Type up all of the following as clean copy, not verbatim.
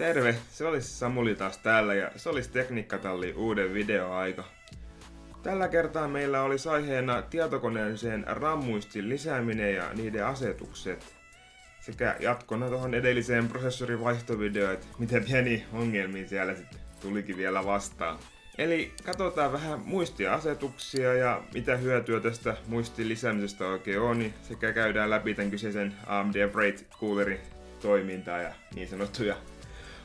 Terve, se olisi Samuli taas täällä ja se olisi Tekniikkatalli uuden videoaika. Tällä kertaa meillä olisi aiheena tietokoneelliseen RAM-muistin lisääminen ja niiden asetukset. Sekä jatkona tuohon edelliseen prosessorin vaihtovideoon, että mitä pieni ongelmia siellä sitten tulikin vielä vastaan. Eli katsotaan vähän muistiasetuksia ja mitä hyötyä tästä muistin lisäämisestä oikein on, niin sekä käydään läpi tämän kyseisen AMD Freight Coolerin toimintaa ja niin sanottuja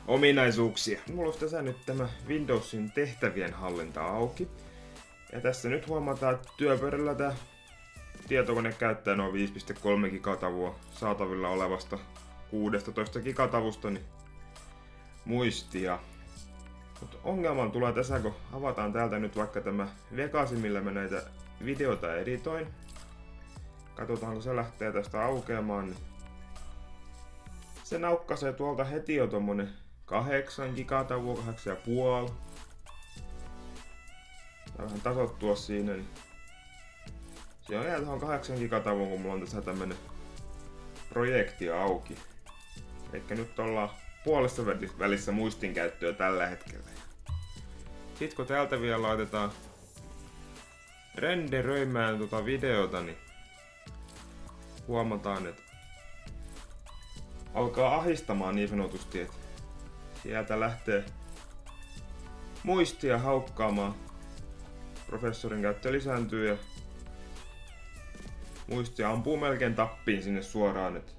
ominaisuuksia. Mulla olisi tässä nyt tämä Windowsin tehtävien hallinta auki. Ja tässä nyt huomataan, että työpöydällä tämä tietokone käyttää noin 5,3 gigatavua saatavilla olevasta 16 gigatavusta niin muistia. Mutta ongelman tulee tässä, kun avataan täältä nyt vaikka tämä Vegasi, millä mä näitä videoita editoin. Katsotaan, kun se lähtee tästä aukeamaan. Niin se naukkaisee tuolta heti jo tommonen 8 gigatavua, 8,5. Vähän tasottua siinä. Niin se on jää tuohon 8 gigatavuun, kun mulla on tässä tämmönen projekti auki. Eikä nyt ollaan puolessa välissä muistin käyttöä tällä hetkellä. Sitten kun täältä vielä laitetaan renderöimään tuota videota, niin huomataan, että alkaa ahistamaan niin sanotusti, että sieltä lähtee muistia haukkaamaan. Professorin käyttö lisääntyy ja muistia ampuu melkein tappiin sinne suoraan. Että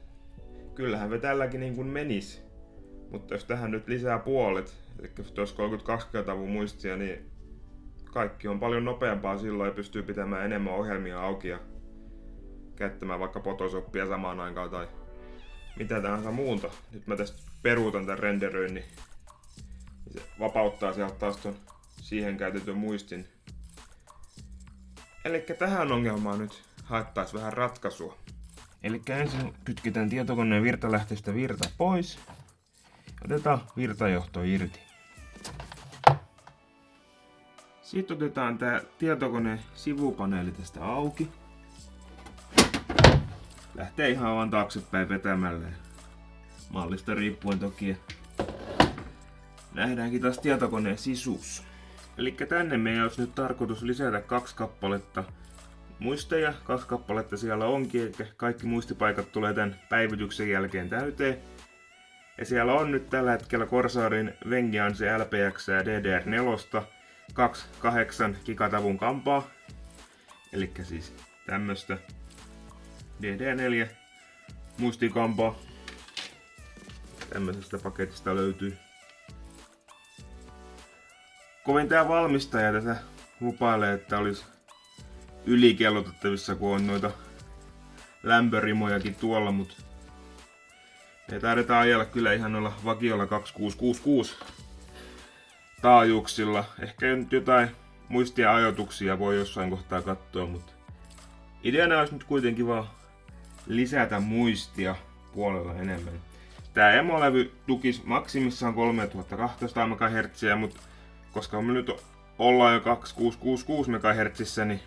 kyllähän me tälläkin niin kuin menisi. Mutta jos tähän nyt lisää puolet, eli jos 32 gigatavun muistia, niin kaikki on paljon nopeampaa silloin ja pystyy pitämään enemmän ohjelmia auki ja käyttämään vaikka Photoshopia samaan aikaan tai mitä tahansa muuta. Nyt mä tästä peruutan tän renderöinnin. Se vapauttaa sieltä taas ton siihen käytetyn muistin. Elikkä tähän ongelmaan nyt haettais vähän ratkaisua. Elikkä ensin kytketään tietokoneen virtalähteestä virta pois. Otetaan virtajohto irti. Sitten otetaan tää tietokoneen sivupaneeli tästä auki. Lähtee ihan vaan taaksepäin vetämällä. Mallista riippuen toki. Nähdäänkin taas tietokoneen sisuus. Elikkä tänne meidän olisi nyt tarkoitus lisätä 2 kappaletta muisteja. 2 kappaletta siellä onkin, eli kaikki muistipaikat tulee tämän päivityksen jälkeen täyteen. Ja siellä on nyt tällä hetkellä Corsairin Vengeance LPX ja DDR4 2,8 gigatavun kampaa. Elikkä siis tämmöstä DDR4 muistikampaa. Tämmöisestä paketista löytyy. Kovin tää valmistaja tässä lupailee, että olisi ylikellotettavissa, kun on noita lämpörimojakin tuolla, mutta me taidetaan ajella kyllä ihan noilla vakiolla 2666 taajuuksilla. Ehkä nyt jotain muistia ajoituksia voi jossain kohtaa katsoa, mutta ideana olisi nyt kuitenkin vaan lisätä muistia puolella enemmän. Tää emolevy tukisi maksimissaan 3200 MHz, mutta koska me nyt ollaan jo 2666 MHz, niin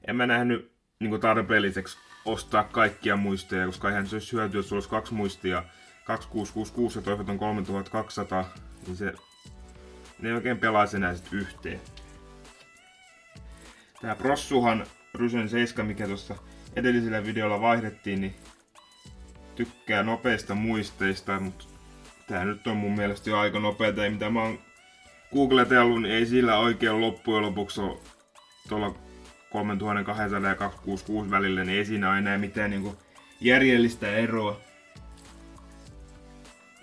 en mä nähnyt niin tarpeelliseksi ostaa kaikkia muisteja, koska eihän se olisi hyötyä, jos sulla olisi 2 muistia 2666 ja toiset on 3200, niin ne ei oikein pelaisi enää sit yhteen. Tää prossuhan Ryzen 7, mikä tuossa edellisellä videolla vaihdettiin, niin tykkää nopeista muisteista, mutta tää nyt on mun mielestä jo aika nopeeta, ja mitä mä oon googletellut, niin ei sillä oikein loppujen lopuksi ole tuolla 3200 ja 266 välillä, niin ei siinä ole enää mitään niinku järjellistä eroa.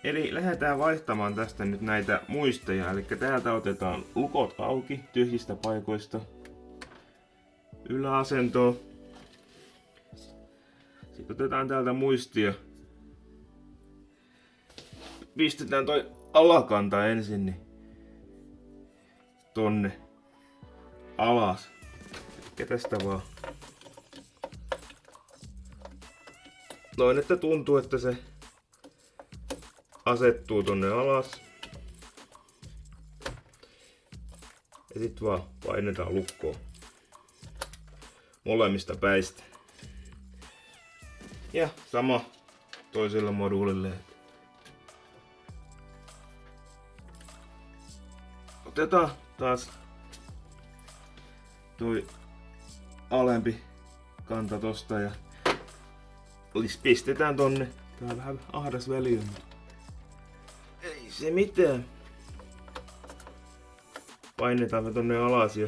Eli lähdetään vaihtamaan tästä nyt näitä muisteja, eli täältä otetaan lukot auki tyhjistä paikoista, yläasentoon. Sitten otetaan täältä muistia. Pistetään toi alakanta ensin niin tonne alas. Eli tästä vaan. Noin, että tuntuu, että se asettuu tonne alas. Ja sit vaan painetaan lukkoon molemmista päistä. Ja sama toisella moduulille. Otetaan taas toi alempi kanta tosta ja pistetään tonne. Tää on vähän ahdas väliö, mutta ei se mitään. Painetaan me tonne alas ja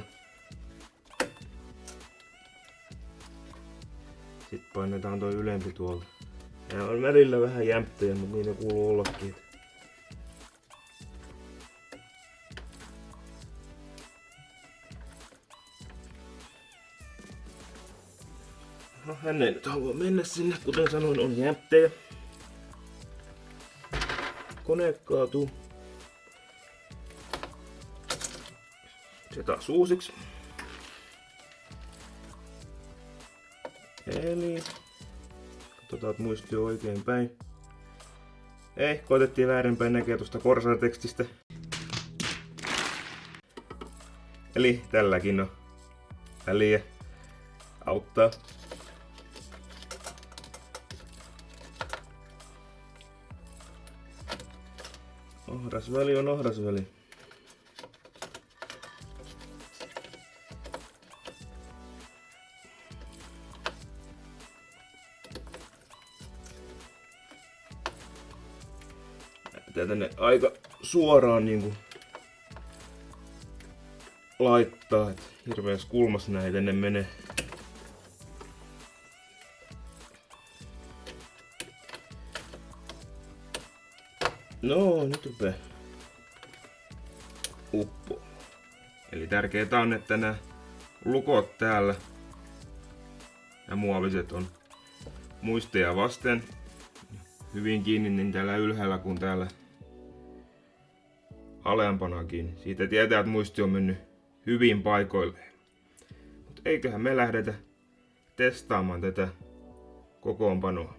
sit painetaan toi ylempi tuolta. Nää on välillä vähän jämptejä, mutta niin ne kuuluu ollakin. No, hän ei nyt halua mennä sinne, kuten sanoin, on jämptejä. Kone kaatuu. Se taas uusiksi. Eli katsotaan, että muisti oikein päin. Ei, koitettiin väärinpäin näkee tuosta Corsair-tekstistä. Eli tälläkin on väliä. Auttaa. Ohrasväli on ohrasväli. Pitää tänne aika suoraan niinku laittaa, et hirveässä kulmassa näitä tänne menee. No, nyt rupee uppo. Eli tärkeää on, että nämä lukot täällä ja muoviset on muisteja vasten hyvin kiinni niin täällä ylhäällä kuin täällä alempanakin. Siitä tietää, että muisti on mennyt hyvin paikoilleen. Mutta eiköhän me lähdetä testaamaan tätä kokoonpanoa.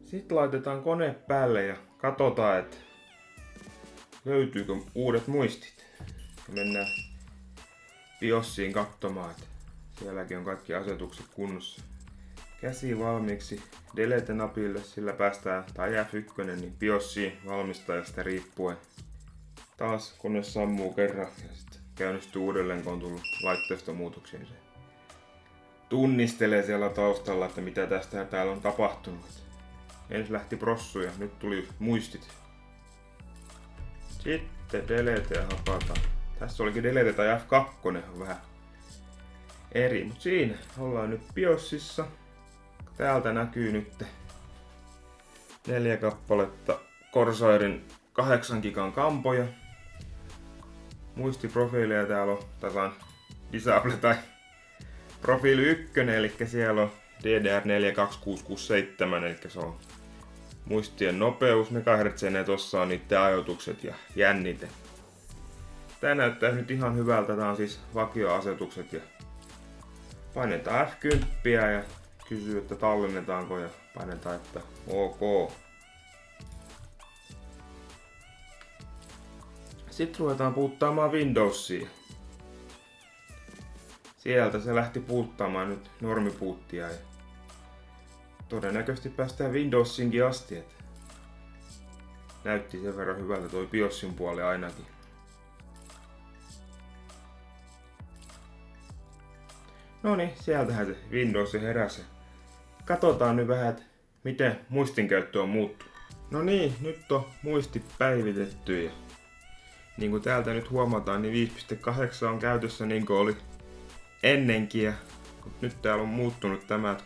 Sitten laitetaan kone päälle ja katsotaan, että löytyykö uudet muistit. Ja mennään BIOSiin katsomaan, että sielläkin on kaikki asetukset kunnossa. Käsi valmiiksi Delete-napille, sillä päästään, tai F1, niin BIOSiin valmistajasta riippuen. Taas kone sammuu kerran ja sitten käynnistyy uudelleen, kun on tullut laitteistomuutoksiin. Se tunnistelee siellä taustalla, että mitä tästä ja täällä on tapahtunut. Ensin lähti prossu ja nyt tuli muistit. Sitten Delete ja hapataan. Tässä olikin Delete tai F2 on vähän eri, mutta siinä ollaan nyt BIOSissa. Täältä näkyy nyt 4 kappaletta Corsairin 8 gigan kampoja. Muistiprofiileja täällä on tasan disable tai profiili 1, eli siellä on DDR42667, eli se on muistien nopeus, megahertz, ja tossa on niiden ajoitukset ja jännite. Tää näyttää nyt ihan hyvältä, tää on siis vakioasetukset ja painetaan F10 ja kysyy, että tallennetaanko ja painetaan, että OK. Sitten ruvetaan puuttaamaan Windowsia. Sieltä se lähti puuttaamaan nyt normipuuttia ja todennäköisesti päästään Windowsinkin asti. Et näytti sen verran hyvältä toi BIOSin puoli ainakin. No niin, sieltähän se Windows heräsi. Katsotaan nyt vähän, että miten muistinkäyttö on muuttunut. No niin, nyt on muisti päivitetty ja niin kuin täältä nyt huomataan, niin 5.8 on käytössä niin kuin oli ennenkin. Ja nyt täällä on muuttunut tämä, että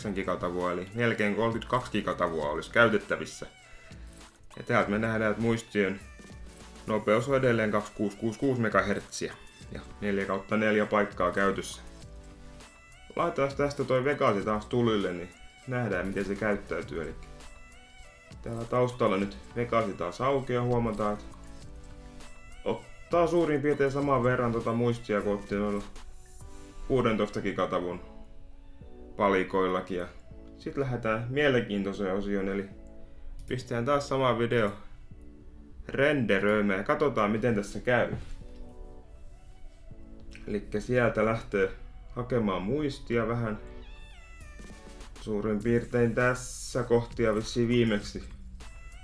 31.9 gigatavua eli melkein 32 gigatavua olisi käytettävissä. Ja täältä me nähdään, että muistien nopeus on edelleen 2666 MHz ja 4/4 paikkaa käytössä. Laitetaan tästä toi Vegasi taas tulille, niin nähdään miten se käyttäytyy. Eli täällä taustalla nyt Vegasi taas auki ja huomataan, että ottaa suurin piirtein saman verran muistia kuin otti noilla 16 gigatavun palikoillakin. Ja sitten lähdetään mielenkiintoiseen osioon, eli pistetään taas sama video renderöimään ja katsotaan miten tässä käy. Eli sieltä lähtee hakemaan muistia vähän. Suurin piirtein tässä kohtia vissiin viimeksi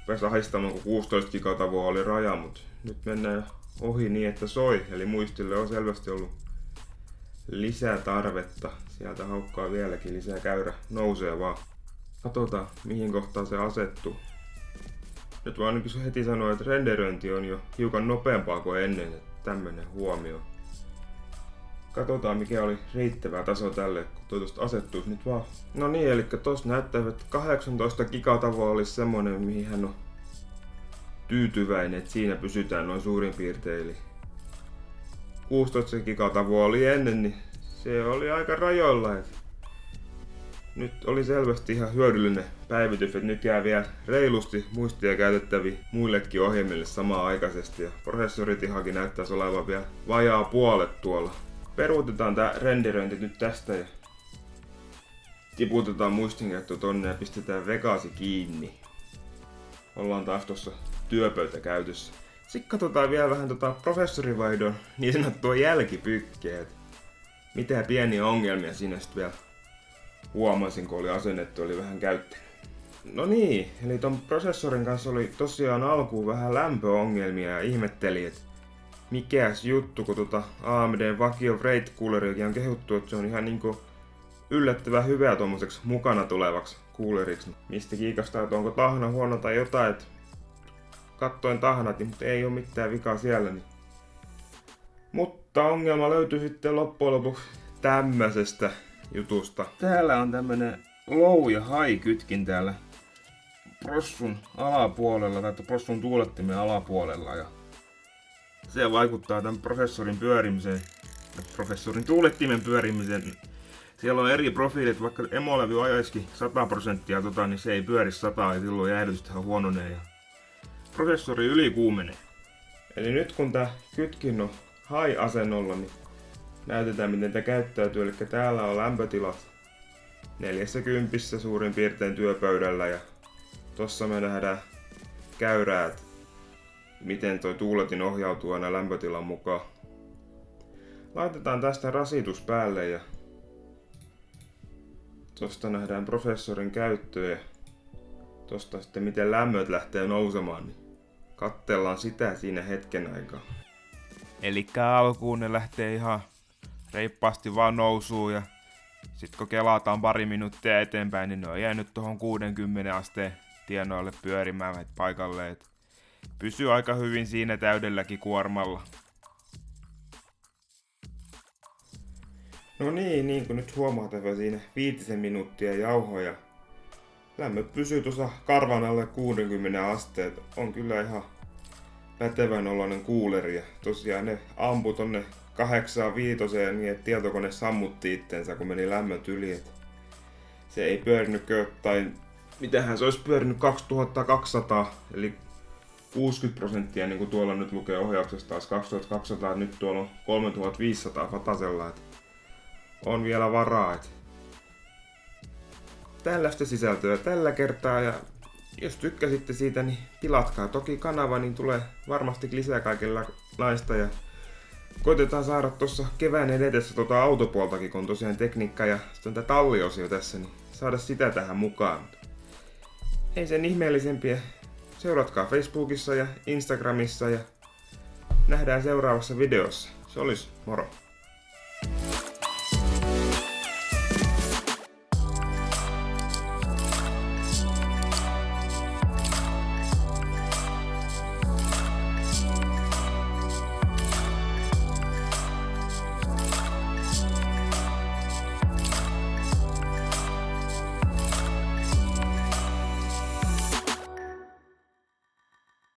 pääsi ahistamaan, kun 16 gigatavua oli raja, mutta nyt mennään ohi niin, että soi. Eli muistille on selvästi ollut lisätarvetta. Sieltä haukkaa vieläkin lisää, käyrä nousee vaan. Katsotaan mihin kohtaan se asettuu. Nyt vaan ainakin heti sanoa, että renderöinti on jo hiukan nopeampaa kuin ennen, että tämmönen huomio. Katsotaan mikä oli riittävä taso tälle, kun tuosta asettuisi nyt vaan. No niin, eli tossa näyttää, että 18 gigatavoa olisi semmonen, mihin hän on tyytyväinen, että siinä pysytään noin suurin piirtein. Eli 16 gigatavoa oli ennen, niin se oli aika rajoilla. Että nyt oli selvästi ihan hyödyllinen päivitys, että nyt jää vielä reilusti muistia käytettäviä muillekin ohjelmille samaan aikaisesti. Ja prosessoritihakin näyttäisi olevan vielä vajaa puolet tuolla. Peruutetaan tää renderöinti nyt tästä ja tiputetaan muistinkäyttö tonne ja pistetään Vegasi kiinni. Ollaan taas tuossa työpöytä käytössä. Sitten katsotaan vielä vähän prosessorivaihdon niin sanottua jälkipykkeä. Mitä pieniä ongelmia siinä sitten vielä huomasin, kun oli asennettu, oli vähän käyttänyt. No niin, eli ton prosessorin kanssa oli tosiaan alkuun vähän lämpöongelmia ja ihmetteli, että mikäs juttu, kun AMDn vakio Wraith Cooleriakin on kehuttu, että se on ihan niinku yllättävän hyvää tommoseksi mukana tulevaksi cooleriksi. Mistä kiikastaa, että onko tahna huono tai jotain, että kattoin tahnat, mutta ei ole mitään vikaa siellä. Niin. Mutta ongelma löytyi sitten loppujen lopuksi tämmöisestä jutusta. Täällä on tämmönen low ja high kytkin täällä prossun alapuolella tai prossun tuulettimen alapuolella ja se vaikuttaa tämän prosessorin pyörimiseen, prosessorin tuulettimen pyörimiseen. Siellä on eri profiilit, vaikka emolevy ajaisikin 100%, niin se ei pyöri 100 ja silloin jäähdytyshän huononee ja prosessori ylikuumenee. Eli nyt kun tää kytkin on high-asennolla, niin näytetään miten tää käyttäytyy. Eli täällä on lämpötilat 40 suurin piirtein työpöydällä ja tossa me nähdään käyrää, miten toi tuuletin ohjautuu aina lämpötilan mukaan. Laitetaan tästä rasitus päälle ja tosta nähdään prosessorin käyttö ja tosta sitten miten lämmöt lähtee nousemaan, niin katsellaan sitä siinä hetken aikaa. Elikkä alkuun ne lähtee ihan reippaasti vaan nousuun ja sit kun kelataan pari minuuttia eteenpäin, niin ne on jäänyt tuohon 60 asteen tienoille pyörimään paikalleen. Pysyy aika hyvin siinä täydelläkin kuormalla. No niin kuin nyt huomaatte siinä 5 minuuttia jauhoja. Lämmöt pysyy tuossa karvan alle 60 asteet. On kyllä ihan pätevän oloinen cooleri. Ja tosiaan ne ampui tonne 8.5 niin että tietokone sammutti itsensä kun meni lämmöt yli. Et se ei pyörinyt jotain, mitähän se olisi pyörinyt 2200 eli 60% niin kuin tuolla nyt lukee ohjauksessa taas 2200, nyt tuolla on 3500 fatasella, että on vielä varaa. Että tällaista sisältöä tällä kertaa ja jos tykkäsitte siitä, niin tilatkaa toki kanava, niin tulee varmasti lisää kaikenlaista ja koitetaan saada tuossa kevään edessä autopuoltakin, kun on tosiaan tekniikka ja sitten tämä talliosio tässä, niin saada sitä tähän mukaan. Ei sen ihmeellisempiä. Seuratkaa Facebookissa ja Instagramissa ja nähdään seuraavassa videossa. Se olisi moro!